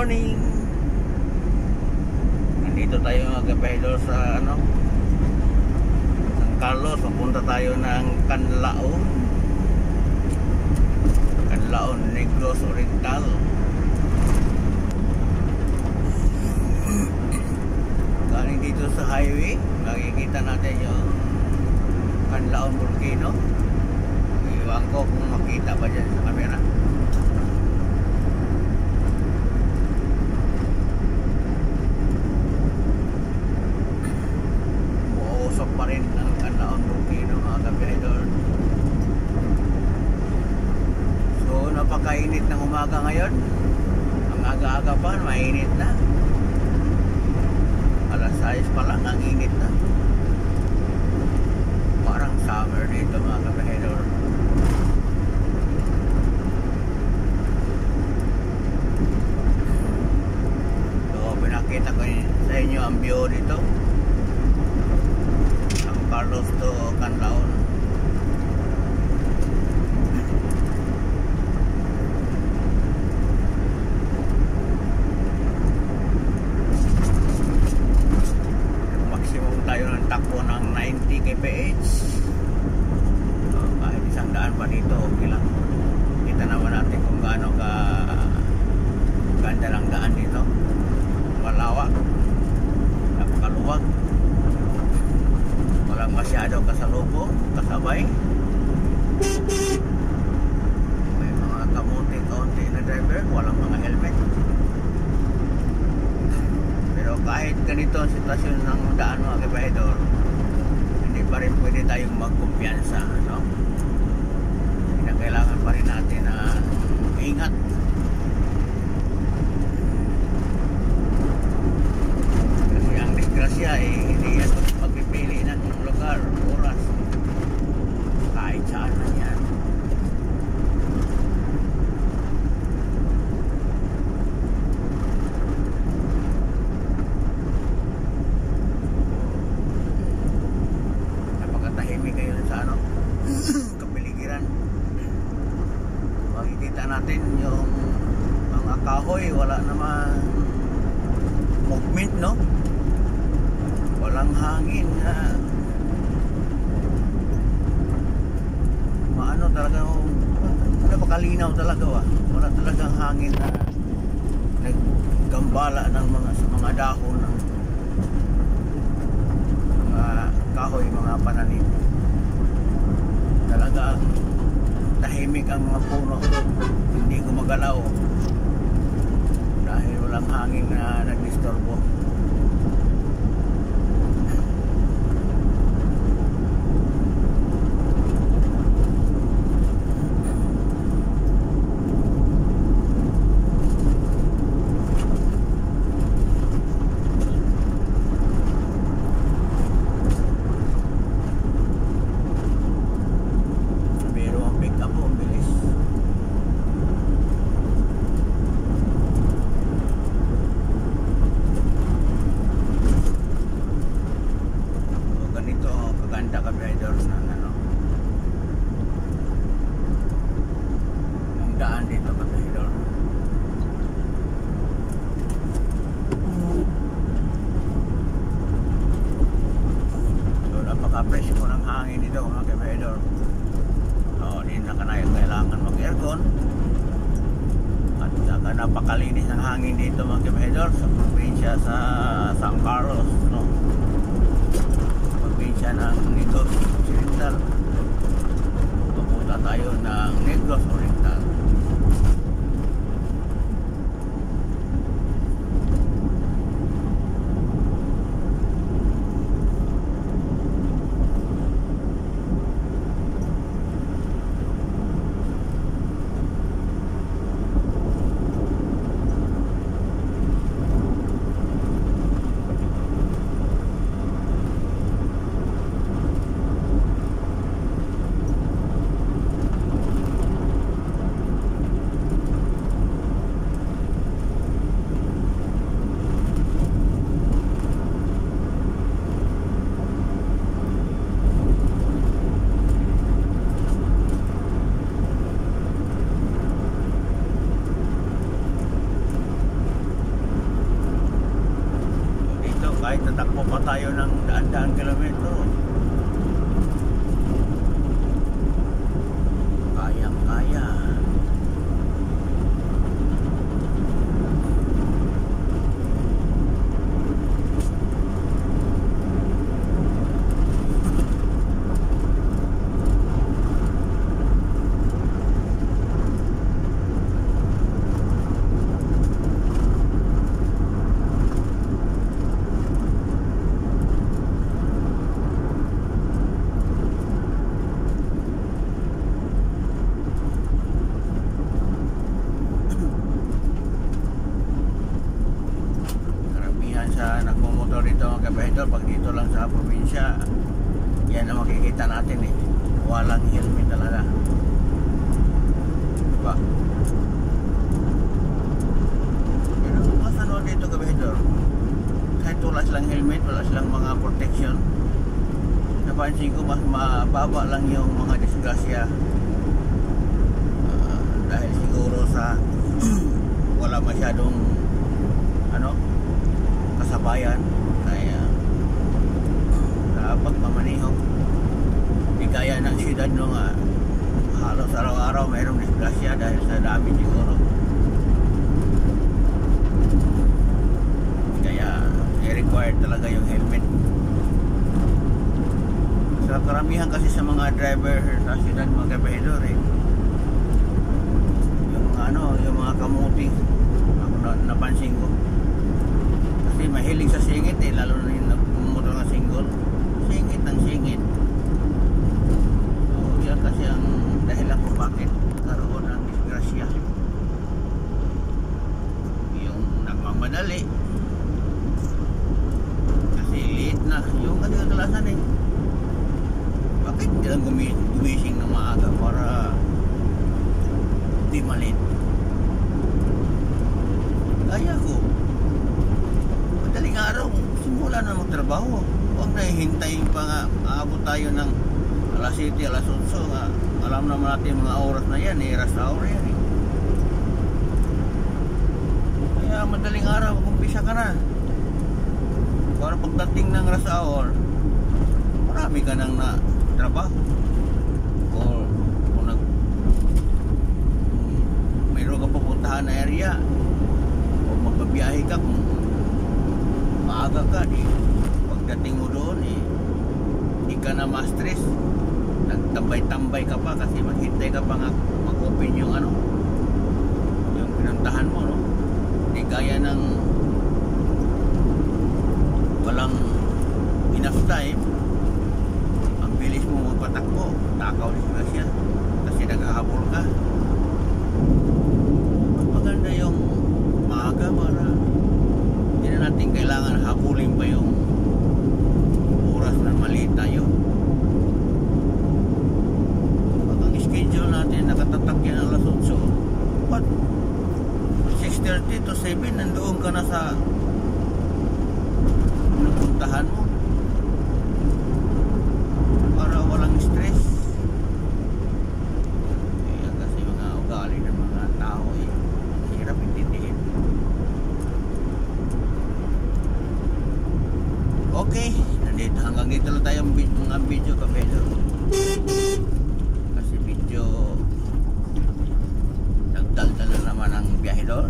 morning. Nandito tayo mga kapahidor sa San Carlos. Papunta tayo ng Canlaon Negros Oriental. Galing dito sa highway, makikita natin yung Canlaon Volcano. Iwan ko kung makita ba dyan sa camera. Uusok pa rin ang Canlaon Volcano mga kapahidor. So napakainit ng umaga ngayon. Ang aga-aga pa, mainit na. Alas 6 pa lang, ang init na. Parang summer dito mga kapahidor. So pinakita ko sa inyo ang view dito, San Carlos to Canlaon. Maximum tayo ng takbo ng 90 kph. So, kahit 100 pa dito, okay lang. Kita naman natin kung gaano ka ganda lang daan dito. Malawak, napakaluwag, walang masyado kasalubong, kasabay. May mga kamunti-kaunti na driver, walang mga helmet. Pero kahit ganito ang sitwasyon ng daan mga kapahidor, hindi pa rin pwede tayong magkumpiyansa, no? Kailangan pa rin natin na ingat. Kasi ang disgrasya hindi yan magpipili ng lugar, oras, kahit saan na yan. Napakatahimik ngayon sa kapiligiran. Makikita natin yung mga kahoy, wala naman movement, no? Walang hangin na maano talaga, napakalinaw talaga, wala talagang hangin na naggambala ng mga dahon ng mga kahoy, mga pananim. Talaga tahimik ang mga puno, hindi gumagalaw dahil walang hangin na nagdisturbo. Napaka-fresh po ng hangin dito mga kapahidor. So, hindi na kailangan mag-aircon. At saka napakalinis ng hangin dito mga kapahidor sa probinsya sa San Carlos, no? Probinsya ng Negros Oriental. Pupunta tayo ng Negros Oriental. pa tayo ng daan-daan kilometro. Kayang-kaya. Sa nagmumotor dito mga kabahidor, pag dito lang sa probinsya, yan ang makikita natin eh, walang helmet talaga, diba? Pero mas ano dito kabahidor, kahit wala silang helmet, wala silang mga protection, napansin ko mas mababa lang yung mga disgrasya, dahil siguro sa wala masyadong ano kasabayan, kaya sa pagmamaneho di kaya ng siyudad no nga halos araw-araw mayroong disgrasya dahil sa dami siguro, kaya i-required talaga yung helmet. Sa karamihan kasi sa mga driver sa siyudad mga kabahidor yung yung mga kamuting ako napansin ko, mahilig sa singit lalo na yung motor na single, singit ng singit. So yan kasi ang dahilan kung bakit karoon ng disgrasya, yung nagmamadali kasi late na yung kadalasan bakit hindi lang gumising ng maaga para di malit. Kaya ko madaling araw, simula na magtrabaho. Huwag na hihintay pa nga aabot tayo ng alas 7, alas 8 nga. Alam naman natin mga oras na yan rush hour yan Kaya madaling araw, umpisa ka na para pagdating ng rush hour, marami ka nang na trabaho o kung mayroon ka pupuntahan na area o magbabiyahe ka, kung maaga ka, pagdating mo doon hindi ka na ma-stress, nagtambay-tambay ka pa kasi maghintay ka pa nga mag-open yung yung pinuntahan mo, no? Hindi kaya ng walang enough time, ang bilis mo magpatakbo, takaw na siya kasi naghahabol ka. Maganda yung maaga para hindi na natin kailangan habulin pa yung oras na mali tayo. Pag ang schedule natin nakatatak yan alas 8, but 6:30 to 7 nandoon ka na sa napuntahan mo para walang stress. Kaya kasi mga ugali ng mga tao hirap intindihin. Okay, hanggang dito lang tayo mga video kabahidor. Kasi video nagdaldal na naman ang biyahedor.